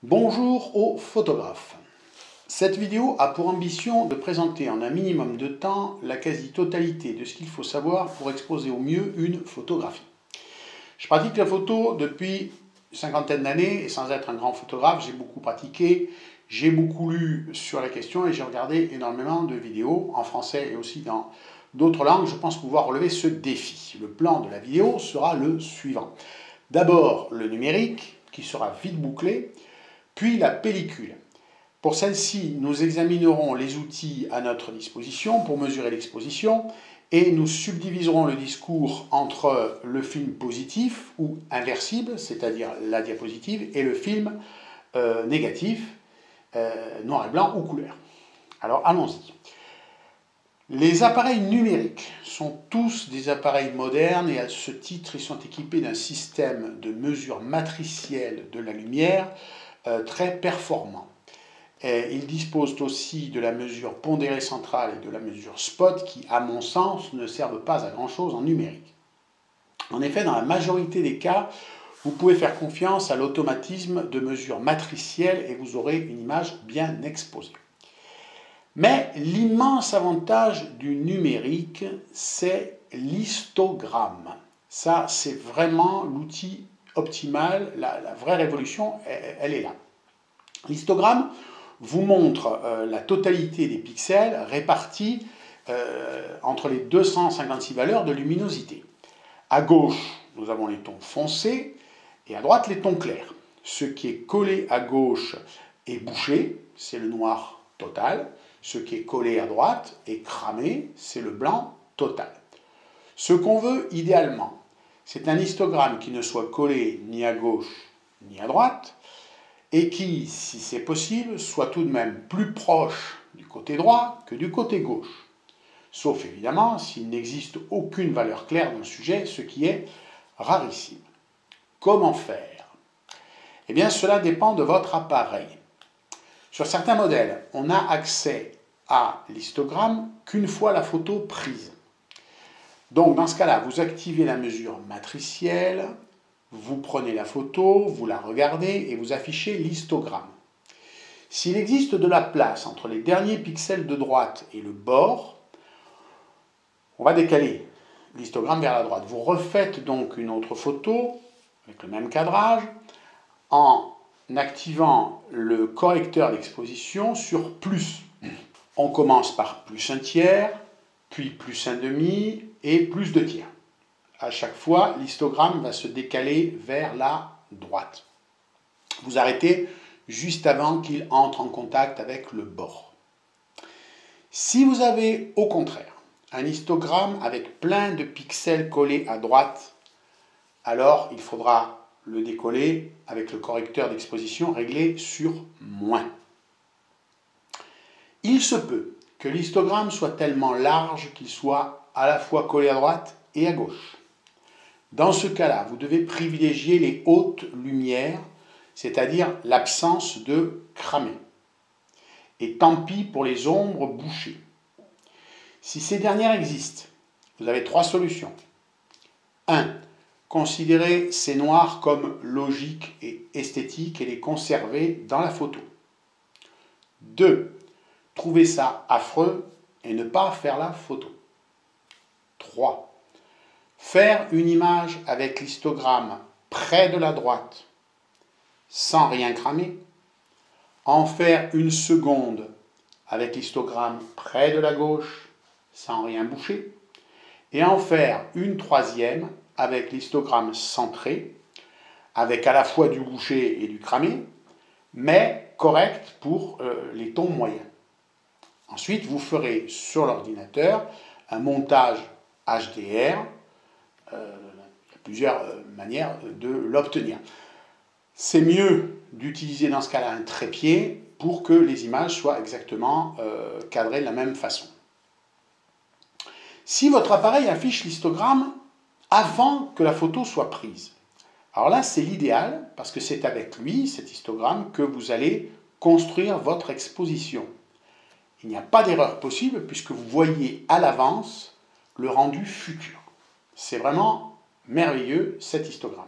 Bonjour aux photographes. Cette vidéo a pour ambition de présenter en un minimum de temps la quasi-totalité de ce qu'il faut savoir pour exposer au mieux une photographie. Je pratique la photo depuis une cinquantaine d'années et sans être un grand photographe, j'ai beaucoup pratiqué, j'ai beaucoup lu sur la question et j'ai regardé énormément de vidéos en français et aussi dans d'autres langues. Je pense pouvoir relever ce défi. Le plan de la vidéo sera le suivant. D'abord le numérique qui sera vite bouclé, puis la pellicule. Pour celle-ci, nous examinerons les outils à notre disposition pour mesurer l'exposition et nous subdiviserons le discours entre le film positif ou inversible, c'est-à-dire la diapositive, et le film négatif, noir et blanc ou couleur. Alors allons-y. Les appareils numériques sont tous des appareils modernes et à ce titre, ils sont équipés d'un système de mesure matricielle de la lumière très performant. Ils disposent aussi de la mesure pondérée centrale et de la mesure spot qui, à mon sens, ne servent pas à grand-chose en numérique. En effet, dans la majorité des cas, vous pouvez faire confiance à l'automatisme de mesure matricielle et vous aurez une image bien exposée. Mais l'immense avantage du numérique, c'est l'histogramme. Ça, c'est vraiment l'outil optimal, la vraie révolution, elle est là. L'histogramme vous montre la totalité des pixels répartis entre les 256 valeurs de luminosité. À gauche, nous avons les tons foncés et à droite les tons clairs. Ce qui est collé à gauche est bouché, c'est le noir total. Ce qui est collé à droite est cramé, c'est le blanc total. Ce qu'on veut idéalement, c'est un histogramme qui ne soit collé ni à gauche ni à droite, et qui, si c'est possible, soit tout de même plus proche du côté droit que du côté gauche. Sauf évidemment s'il n'existe aucune valeur claire d'un sujet, ce qui est rarissime. Comment faire? Eh bien, cela dépend de votre appareil. Sur certains modèles, on n'a accès à l'histogramme qu'une fois la photo prise. Donc, dans ce cas-là, vous activez la mesure matricielle, vous prenez la photo, vous la regardez et vous affichez l'histogramme. S'il existe de la place entre les derniers pixels de droite et le bord, on va décaler l'histogramme vers la droite. Vous refaites donc une autre photo avec le même cadrage en activant le correcteur d'exposition sur plus. On commence par plus un tiers, puis plus un demi et plus deux tiers. À chaque fois, l'histogramme va se décaler vers la droite. Vous arrêtez juste avant qu'il entre en contact avec le bord. Si vous avez au contraire un histogramme avec plein de pixels collés à droite, alors il faudra le décoller avec le correcteur d'exposition réglé sur moins. Il se peut que l'histogramme soit tellement large qu'il soit à la fois collé à droite et à gauche. Dans ce cas-là, vous devez privilégier les hautes lumières, c'est-à-dire l'absence de cramé. Et tant pis pour les ombres bouchées. Si ces dernières existent, vous avez trois solutions. 1. Considérez ces noirs comme logiques et esthétiques et les conserver dans la photo. 2. Trouvez ça affreux et ne pas faire la photo. 3. Faire une image avec l'histogramme près de la droite, sans rien cramer. En faire une seconde avec l'histogramme près de la gauche, sans rien boucher. Et en faire une troisième avec l'histogramme centré, avec à la fois du bouché et du cramé, mais correct pour les tons moyens. Ensuite, vous ferez sur l'ordinateur un montage HDR. Il y a plusieurs manières de l'obtenir. C'est mieux d'utiliser dans ce cas-là un trépied pour que les images soient exactement cadrées de la même façon. Si votre appareil affiche l'histogramme avant que la photo soit prise, alors là c'est l'idéal parce que c'est avec lui, cet histogramme, que vous allez construire votre exposition. Il n'y a pas d'erreur possible puisque vous voyez à l'avance le rendu futur. C'est vraiment merveilleux cet histogramme.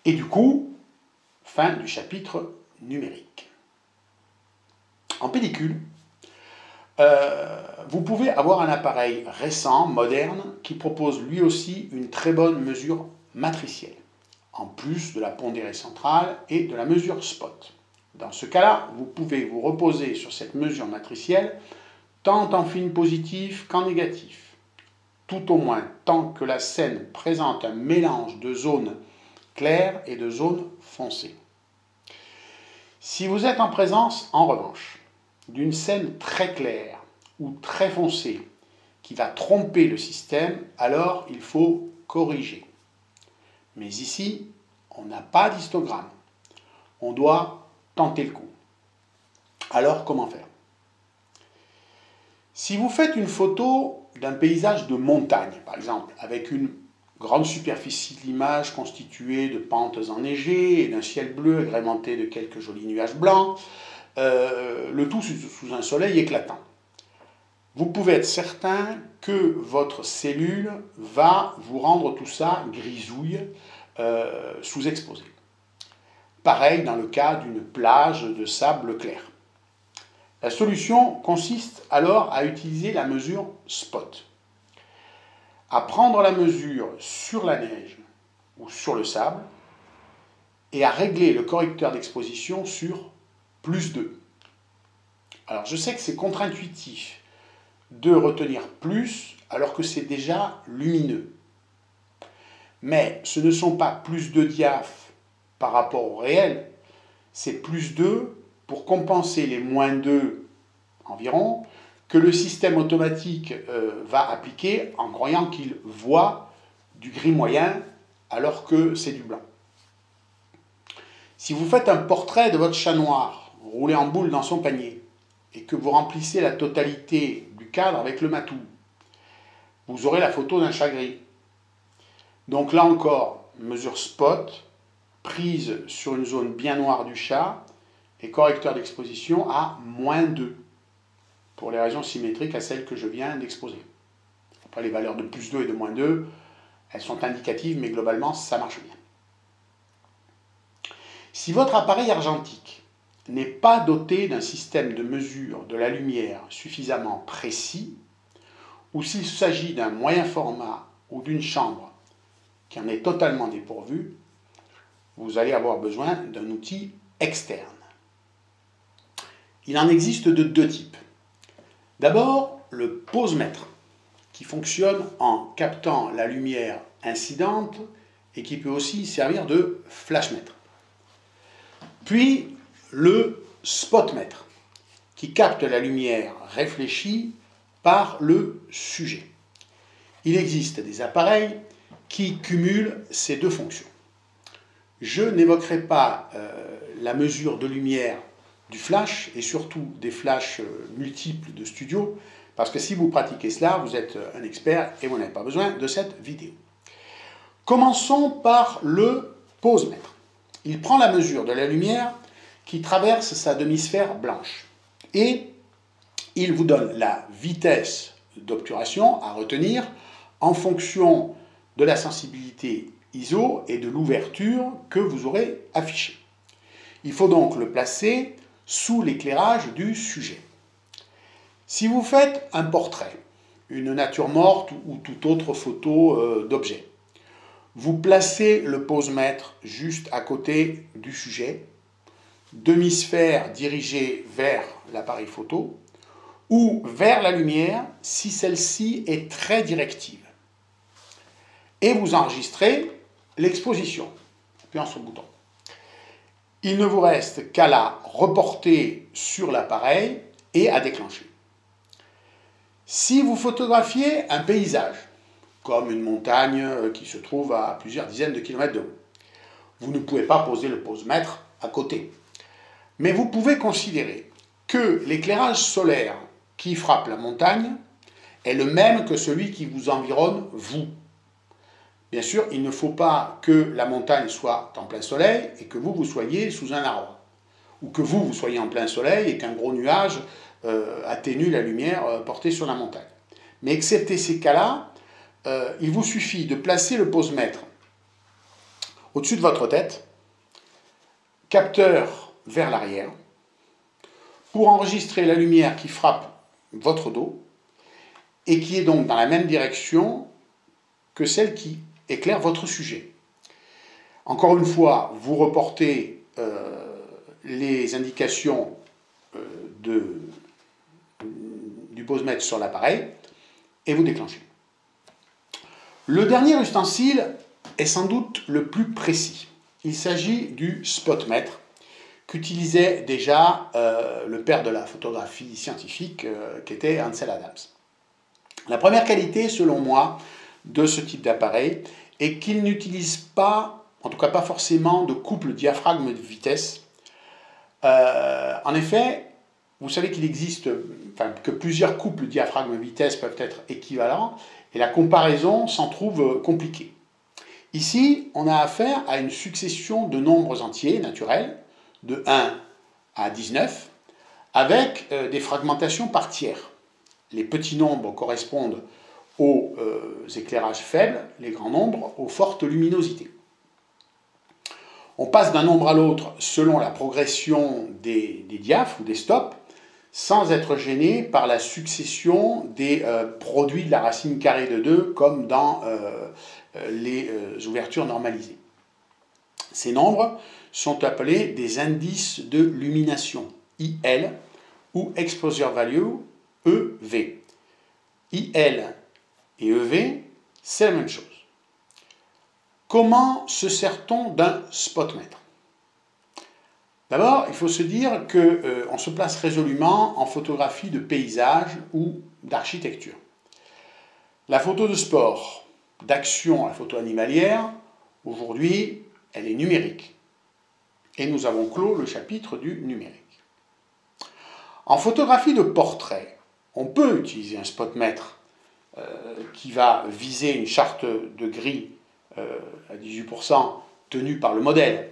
Et du coup, fin du chapitre numérique. En pellicule, vous pouvez avoir un appareil récent, moderne, qui propose lui aussi une très bonne mesure matricielle, en plus de la pondérée centrale et de la mesure spot. Dans ce cas-là, vous pouvez vous reposer sur cette mesure matricielle tant en film positif qu'en négatif, tout au moins tant que la scène présente un mélange de zones claires et de zones foncées. Si vous êtes en présence, en revanche, d'une scène très claire ou très foncée qui va tromper le système, alors il faut corriger. Mais ici, on n'a pas d'histogramme. On doit tenter le coup. Alors, comment faire? Si vous faites une photo d'un paysage de montagne, par exemple, avec une grande superficie de l'image constituée de pentes enneigées et d'un ciel bleu agrémenté de quelques jolis nuages blancs, le tout sous un soleil éclatant, vous pouvez être certain que votre cellule va vous rendre tout ça grisouille, sous-exposé. Pareil dans le cas d'une plage de sable clair. La solution consiste alors à utiliser la mesure spot, à prendre la mesure sur la neige ou sur le sable et à régler le correcteur d'exposition sur +2. Alors je sais que c'est contre-intuitif de retenir plus alors que c'est déjà lumineux. Mais ce ne sont pas +2 diaph par rapport au réel, c'est +2 pour compenser les -2 environ que le système automatique va appliquer en croyant qu'il voit du gris moyen alors que c'est du blanc. Si vous faites un portrait de votre chat noir roulé en boule dans son panier et que vous remplissez la totalité du cadre avec le matou, vous aurez la photo d'un chat gris. Donc là encore, mesure spot, prise sur une zone bien noire du chat et correcteur d'exposition à -2, pour les raisons symétriques à celles que je viens d'exposer. Après, les valeurs de +2 et de -2, elles sont indicatives, mais globalement, ça marche bien. Si votre appareil argentique n'est pas doté d'un système de mesure de la lumière suffisamment précis, ou s'il s'agit d'un moyen format ou d'une chambre qui en est totalement dépourvue, vous allez avoir besoin d'un outil externe. Il en existe de deux types. D'abord, le posemètre, qui fonctionne en captant la lumière incidente et qui peut aussi servir de flashmètre. Puis, le spotmètre, qui capte la lumière réfléchie par le sujet. Il existe des appareils qui cumulent ces deux fonctions. Je n'évoquerai pas la mesure de lumière du flash et surtout des flashs multiples de studio, parce que si vous pratiquez cela, vous êtes un expert et vous n'avez pas besoin de cette vidéo. Commençons par le posemètre. Il prend la mesure de la lumière qui traverse sa demi-sphère blanche et il vous donne la vitesse d'obturation à retenir en fonction de la sensibilité ISO et de l'ouverture que vous aurez affichée. Il faut donc le placer sous l'éclairage du sujet. Si vous faites un portrait, une nature morte ou toute autre photo d'objet, vous placez le posemètre juste à côté du sujet, demi-sphère dirigée vers l'appareil photo, ou vers la lumière si celle-ci est très directive. Et vous enregistrez l'exposition, en appuyant sur le bouton. Il ne vous reste qu'à la reporter sur l'appareil et à déclencher. Si vous photographiez un paysage, comme une montagne qui se trouve à plusieurs dizaines de kilomètres de haut, vous ne pouvez pas poser le posemètre à côté. Mais vous pouvez considérer que l'éclairage solaire qui frappe la montagne est le même que celui qui vous environne, vous. Bien sûr, il ne faut pas que la montagne soit en plein soleil et que vous soyez sous un arbre. Ou que vous soyez en plein soleil et qu'un gros nuage atténue la lumière portée sur la montagne. Mais excepté ces cas-là, il vous suffit de placer le posemètre au-dessus de votre tête, capteur vers l'arrière pour enregistrer la lumière qui frappe votre dos et qui est donc dans la même direction que celle qui éclaire votre sujet. Encore une fois, vous reportez les indications du posemètre sur l'appareil et vous déclenchez. Le dernier ustensile est sans doute le plus précis. Il s'agit du spotmètre qu'utilisait déjà le père de la photographie scientifique qui était Ansel Adams. La première qualité, selon moi, de ce type d'appareil est qu'il n'utilise pas, en tout cas pas forcément, de couple diaphragme de vitesse. En effet, vous savez qu'il existe, que plusieurs couples diaphragme vitesse peuvent être équivalents, et la comparaison s'en trouve compliquée. Ici, on a affaire à une succession de nombres entiers naturels, de 1 à 19, avec des fragmentations par tiers. Les petits nombres correspondent aux éclairages faibles, les grands nombres aux fortes luminosités. On passe d'un nombre à l'autre selon la progression des diaphes ou des stops, sans être gêné par la succession des produits de la racine carrée de 2, comme dans les ouvertures normalisées. Ces nombres sont appelés des indices de lumination, IL, ou Exposure Value, EV. IL et EV, c'est la même chose. Comment se sert-on d'un spotmètre? D'abord, il faut se dire qu'on se place résolument en photographie de paysage ou d'architecture. La photo de sport, d'action, la photo animalière, aujourd'hui, elle est numérique. Et nous avons clos le chapitre du numérique. En photographie de portrait, on peut utiliser un spotmètre qui va viser une charte de gris à 18% tenue par le modèle.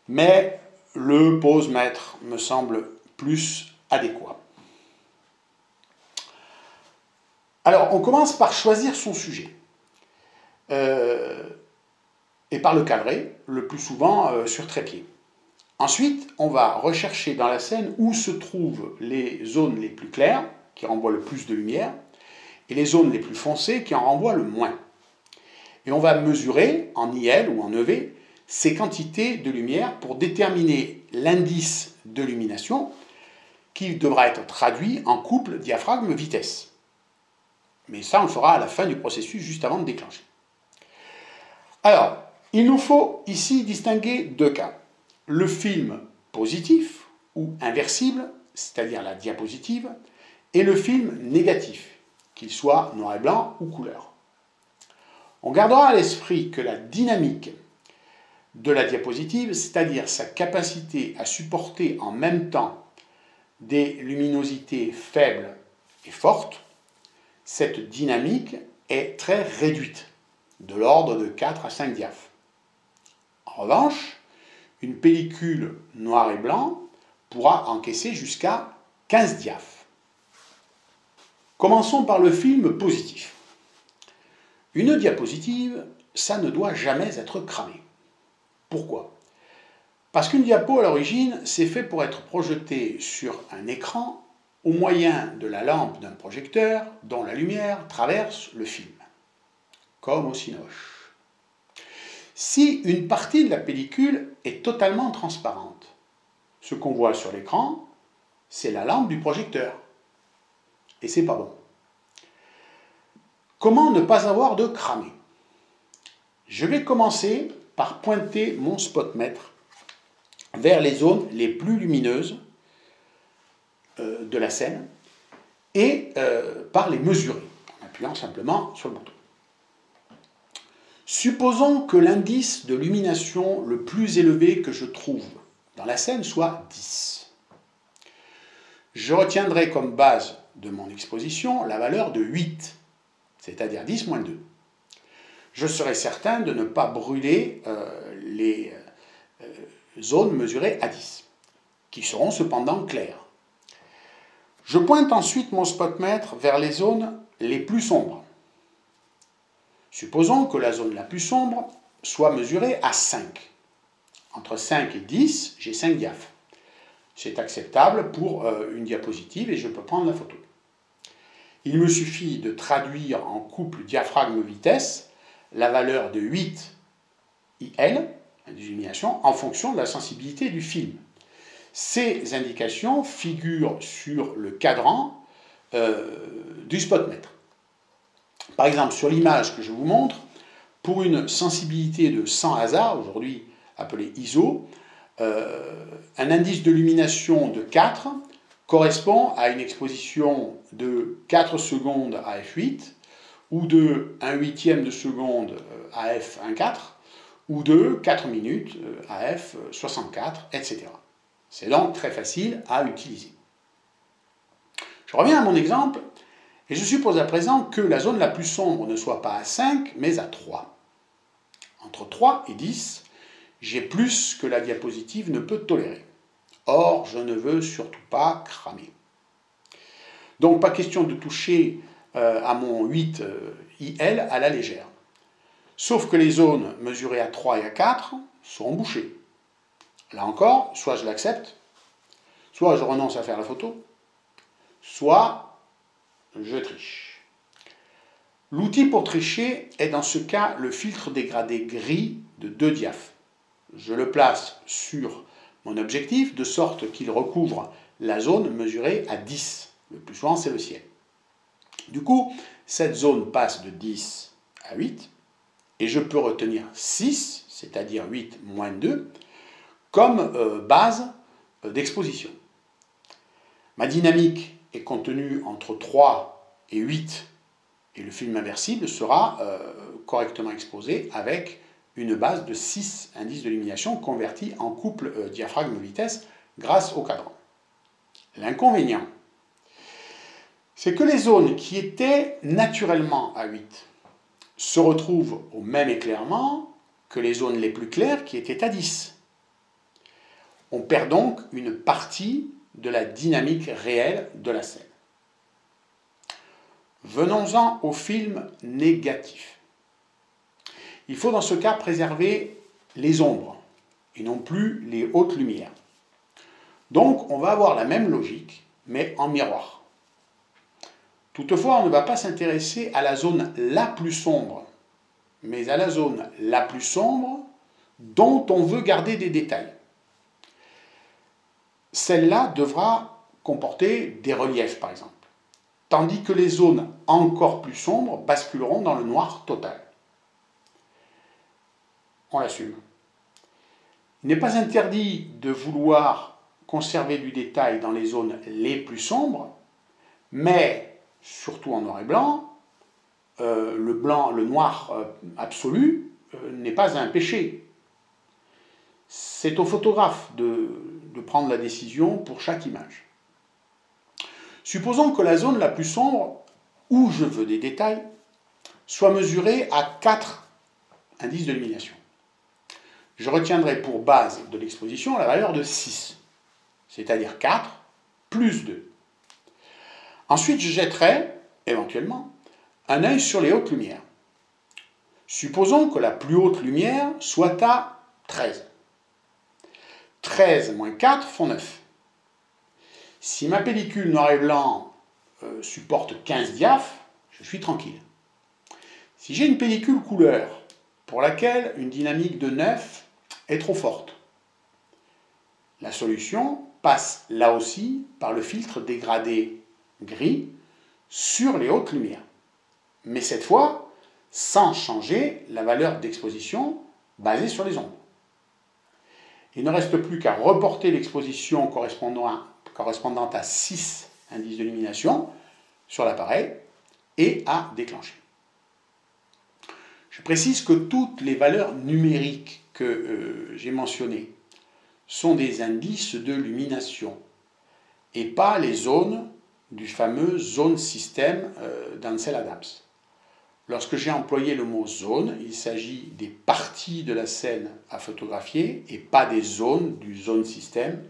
Mais le posemètre me semble plus adéquat. Alors, on commence par choisir son sujet. Et par le cadrer, le plus souvent sur trépied. Ensuite, on va rechercher dans la scène où se trouvent les zones les plus claires, qui renvoient le plus de lumière, et les zones les plus foncées, qui en renvoient le moins. Et on va mesurer, en IL ou en EV, ces quantités de lumière pour déterminer l'indice de lumination, qui devra être traduit en couple diaphragme-vitesse. Mais ça, on le fera à la fin du processus, juste avant de déclencher. Alors, il nous faut ici distinguer deux cas. Le film positif ou inversible, c'est-à-dire la diapositive, et le film négatif, qu'il soit noir et blanc ou couleur. On gardera à l'esprit que la dynamique de la diapositive, c'est-à-dire sa capacité à supporter en même temps des luminosités faibles et fortes, cette dynamique est très réduite, de l'ordre de 4 à 5 diaphes. En revanche, une pellicule noir et blanc pourra encaisser jusqu'à 15 diaphes. Commençons par le film positif. Une diapositive, ça ne doit jamais être cramé. Pourquoi? Parce qu'une diapo, à l'origine, c'est fait pour être projetée sur un écran au moyen de la lampe d'un projecteur dont la lumière traverse le film, comme au cinoche. Si une partie de la pellicule est totalement transparente, ce qu'on voit sur l'écran, c'est la lampe du projecteur. Et c'est pas bon. Comment ne pas avoir de cramé? Je vais commencer par pointer mon spotmètre vers les zones les plus lumineuses de la scène et par les mesurer, en appuyant simplement sur le bouton. Supposons que l'indice de lumination le plus élevé que je trouve dans la scène soit 10. Je retiendrai comme base de mon exposition la valeur de 8, c'est-à-dire 10 moins 2. Je serai certain de ne pas brûler les zones mesurées à 10, qui seront cependant claires. Je pointe ensuite mon spotmètre vers les zones les plus sombres. Supposons que la zone la plus sombre soit mesurée à 5. Entre 5 et 10, j'ai 5 diaphes. C'est acceptable pour une diapositive et je peux prendre la photo. Il me suffit de traduire en couple diaphragme-vitesse la valeur de 8 IL, d'illumination, en fonction de la sensibilité du film. Ces indications figurent sur le cadran du spotmètre. Par exemple, sur l'image que je vous montre, pour une sensibilité de 100 ASA, aujourd'hui appelée ISO, un indice de lumination de 4 correspond à une exposition de 4 secondes à f8, ou de 1/8 de seconde à f1,4, ou de 4 minutes à f64, etc. C'est donc très facile à utiliser. Je reviens à mon exemple, et je suppose à présent que la zone la plus sombre ne soit pas à 5, mais à 3. Entre 3 et 10, j'ai plus que la diapositive ne peut tolérer. Or, je ne veux surtout pas cramer. Donc, pas question de toucher à mon 8 IL à la légère. Sauf que les zones mesurées à 3 et à 4 sont bouchées. Là encore, soit je l'accepte, soit je renonce à faire la photo, soit je triche. L'outil pour tricher est dans ce cas le filtre dégradé gris de 2 diaphes. Je le place sur mon objectif de sorte qu'il recouvre la zone mesurée à 10. Le plus souvent, c'est le ciel. Du coup, cette zone passe de 10 à 8 et je peux retenir 6, c'est-à-dire 8 moins 2, comme base d'exposition. Ma dynamique est contenue entre 3 et 8 et le film inversible sera correctement exposé avec une base de 6 indices de lumination convertis en couple diaphragme-vitesse grâce au cadran. L'inconvénient, c'est que les zones qui étaient naturellement à 8 se retrouvent au même éclairement que les zones les plus claires qui étaient à 10. On perd donc une partie de la dynamique réelle de la scène. Venons-en au film négatif. Il faut dans ce cas préserver les ombres et non plus les hautes lumières. Donc on va avoir la même logique, mais en miroir. Toutefois, on ne va pas s'intéresser à la zone la plus sombre, mais à la zone la plus sombre dont on veut garder des détails. Celle-là devra comporter des reliefs, par exemple, tandis que les zones encore plus sombres basculeront dans le noir total. On l'assume. Il n'est pas interdit de vouloir conserver du détail dans les zones les plus sombres, mais surtout en noir et blanc, le noir absolu n'est pas un péché. C'est au photographe de prendre la décision pour chaque image. Supposons que la zone la plus sombre, où je veux des détails, soit mesurée à 4 indices de lumination. Je retiendrai pour base de l'exposition la valeur de 6, c'est-à-dire 4 plus 2. Ensuite, je jetterai, éventuellement, un œil sur les hautes lumières. Supposons que la plus haute lumière soit à 13. 13 moins 4 font 9. Si ma pellicule noir et blanc supporte 15 diaphes, je suis tranquille. Si j'ai une pellicule couleur pour laquelle une dynamique de 9 est trop forte, la solution passe là aussi par le filtre dégradé gris sur les hautes lumières. Mais cette fois, sans changer la valeur d'exposition basée sur les ombres. Il ne reste plus qu'à reporter l'exposition correspondant à 6 indices de lumination sur l'appareil et à déclencher. Je précise que toutes les valeurs numériques que j'ai mentionnées sont des indices de lumination et pas les zones du fameux zone système d'Ansel Adams. Lorsque j'ai employé le mot zone, il s'agit des parties de la scène à photographier et pas des zones du zone système.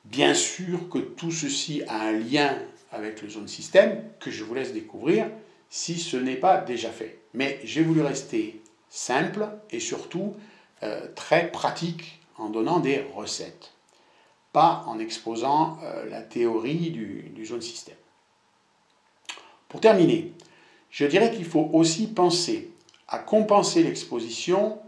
Bien sûr que tout ceci a un lien avec le zone système que je vous laisse découvrir si ce n'est pas déjà fait. Mais j'ai voulu rester simple et surtout très pratique en donnant des recettes, pas en exposant la théorie du jaune système. Pour terminer, je dirais qu'il faut aussi penser à compenser l'exposition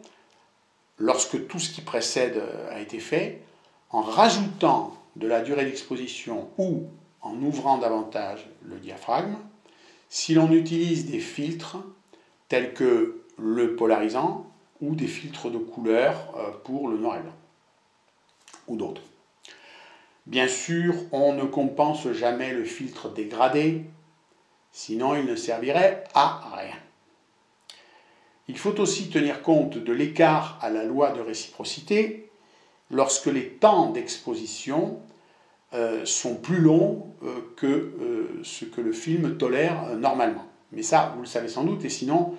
lorsque tout ce qui précède a été fait, en rajoutant de la durée d'exposition ou en ouvrant davantage le diaphragme, si l'on utilise des filtres tels que le polarisant ou des filtres de couleur pour le noir et blanc, ou d'autres. Bien sûr, on ne compense jamais le filtre dégradé, sinon il ne servirait à rien. Il faut aussi tenir compte de l'écart à la loi de réciprocité lorsque les temps d'exposition sont plus longs que ce que le film tolère normalement. Mais ça, vous le savez sans doute, et sinon,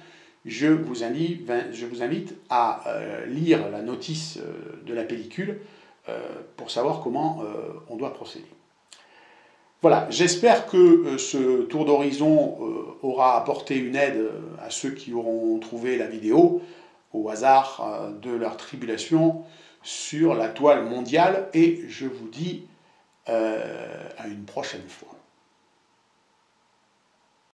je vous invite à lire la notice de la pellicule pour savoir comment on doit procéder. Voilà, j'espère que ce tour d'horizon aura apporté une aide à ceux qui auront trouvé la vidéo au hasard de leur tribulation sur la toile mondiale, et je vous dis à une prochaine fois.